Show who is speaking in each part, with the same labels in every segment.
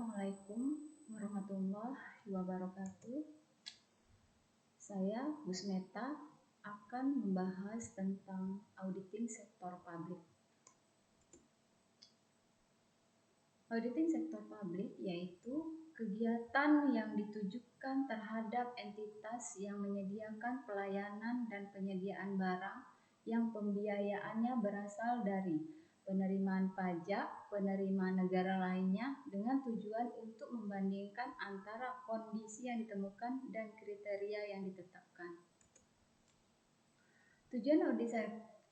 Speaker 1: Assalamualaikum warahmatullahi wabarakatuh. Saya Busmeta akan membahas tentang auditing sektor publik. Auditing sektor publik yaitu kegiatan yang ditujukan terhadap entitas yang menyediakan pelayanan dan penyediaan barang yang pembiayaannya berasal dari penerimaan pajak, penerimaan negara lainnya dengan tujuan untuk membandingkan antara kondisi yang ditemukan dan kriteria yang ditetapkan. Tujuan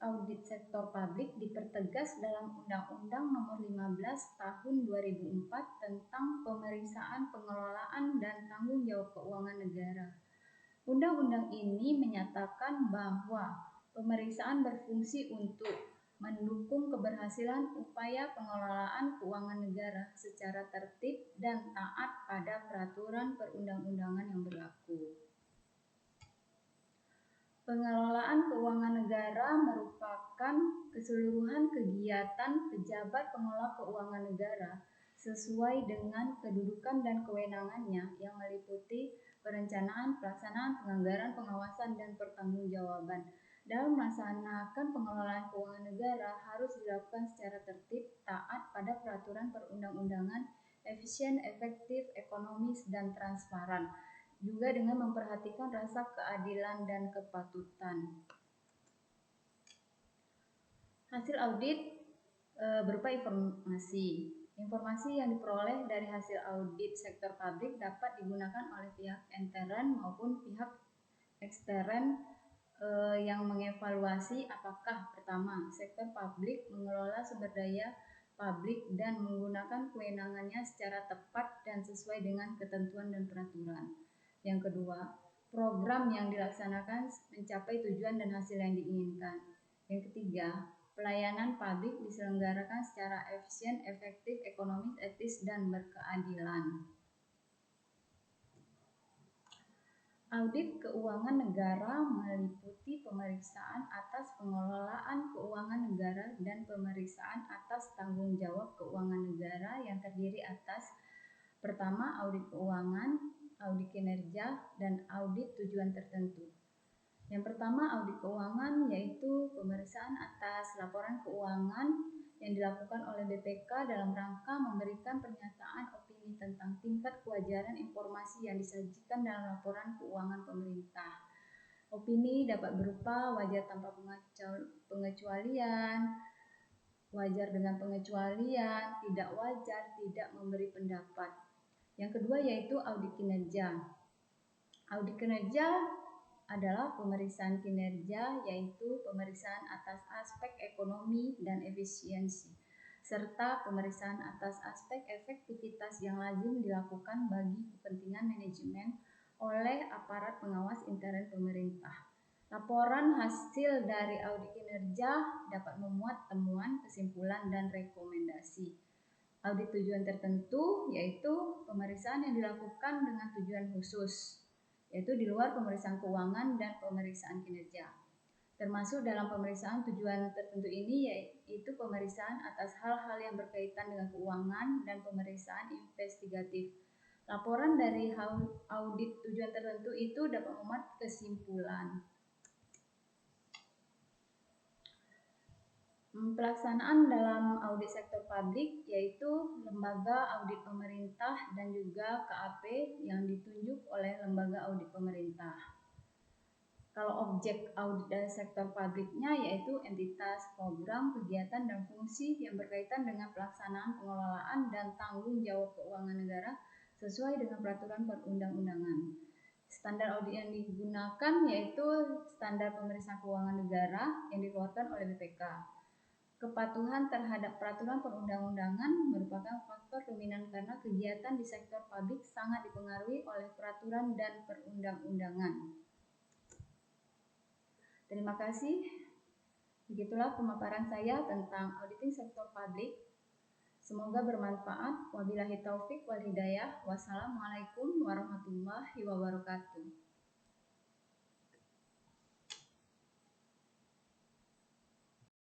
Speaker 1: audit sektor publik dipertegas dalam Undang-Undang Nomor 15 Tahun 2004 tentang Pemeriksaan Pengelolaan dan Tanggung Jawab Keuangan Negara. Undang-undang ini menyatakan bahwa pemeriksaan berfungsi untuk mendukung keberhasilan upaya pengelolaan keuangan negara secara tertib dan taat pada peraturan perundang-undangan yang berlaku. Pengelolaan keuangan negara merupakan keseluruhan kegiatan pejabat pengelola keuangan negara sesuai dengan kedudukan dan kewenangannya yang meliputi perencanaan, pelaksanaan, penganggaran, pengawasan, dan pertanggungjawaban. Dalam melaksanakan pengelolaan keuangan negara harus dilakukan secara tertib, taat pada peraturan perundang-undangan, efisien, efektif, ekonomis, dan transparan, juga dengan memperhatikan rasa keadilan dan kepatutan. Hasil audit berupa informasi. Informasi yang diperoleh dari hasil audit sektor publik dapat digunakan oleh pihak intern maupun pihak ekstern yang mengevaluasi apakah pertama, sektor publik mengelola sumber daya publik dan menggunakan kewenangannya secara tepat dan sesuai dengan ketentuan dan peraturan. Yang kedua, program yang dilaksanakan mencapai tujuan dan hasil yang diinginkan. Yang ketiga, pelayanan publik diselenggarakan secara efisien, efektif, ekonomis, etis, dan berkeadilan. Audit keuangan negara meliputi pemeriksaan atas pengelolaan keuangan negara dan pemeriksaan atas tanggung jawab keuangan negara yang terdiri atas pertama, audit keuangan, audit kinerja, dan audit tujuan tertentu. Yang pertama, audit keuangan yaitu pemeriksaan atas laporan keuangan yang dilakukan oleh BPK dalam rangka memberikan pernyataan opini tentang tingkat kewajaran informasi yang disajikan dalam laporan keuangan pemerintah. Opini dapat berupa wajar tanpa pengecualian, wajar dengan pengecualian, tidak wajar, tidak memberi pendapat. Yang kedua yaitu audit kinerja. Audit kinerja adalah pemeriksaan kinerja yaitu pemeriksaan atas aspek ekonomi dan efisiensi serta pemeriksaan atas aspek efektivitas yang lazim dilakukan bagi kepentingan manajemen oleh aparat pengawas intern pemerintah. Laporan hasil dari audit kinerja dapat memuat temuan, kesimpulan, dan rekomendasi. Audit tujuan tertentu yaitu pemeriksaan yang dilakukan dengan tujuan khusus, yaitu di luar pemeriksaan keuangan dan pemeriksaan kinerja. Termasuk dalam pemeriksaan tujuan tertentu ini yaitu pemeriksaan atas hal-hal yang berkaitan dengan keuangan dan pemeriksaan investigatif. Laporan dari audit tujuan tertentu itu dapat memuat kesimpulan. Pelaksanaan dalam audit sektor publik yaitu lembaga audit pemerintah dan juga KAP yang ditunjuk oleh lembaga audit pemerintah. Kalau objek audit dari sektor publiknya yaitu entitas, program, kegiatan, dan fungsi yang berkaitan dengan pelaksanaan pengelolaan dan tanggung jawab keuangan negara sesuai dengan peraturan perundang-undangan. Standar audit yang digunakan yaitu standar pemeriksaan keuangan negara yang dikeluarkan oleh BPK. Kepatuhan terhadap peraturan perundang-undangan merupakan faktor dominan karena kegiatan di sektor publik sangat dipengaruhi oleh peraturan dan perundang-undangan. Terima kasih. Begitulah pemaparan saya tentang auditing sektor publik. Semoga bermanfaat. Wabillahi taufik wal hidayah. Wassalamualaikum warahmatullahi wabarakatuh.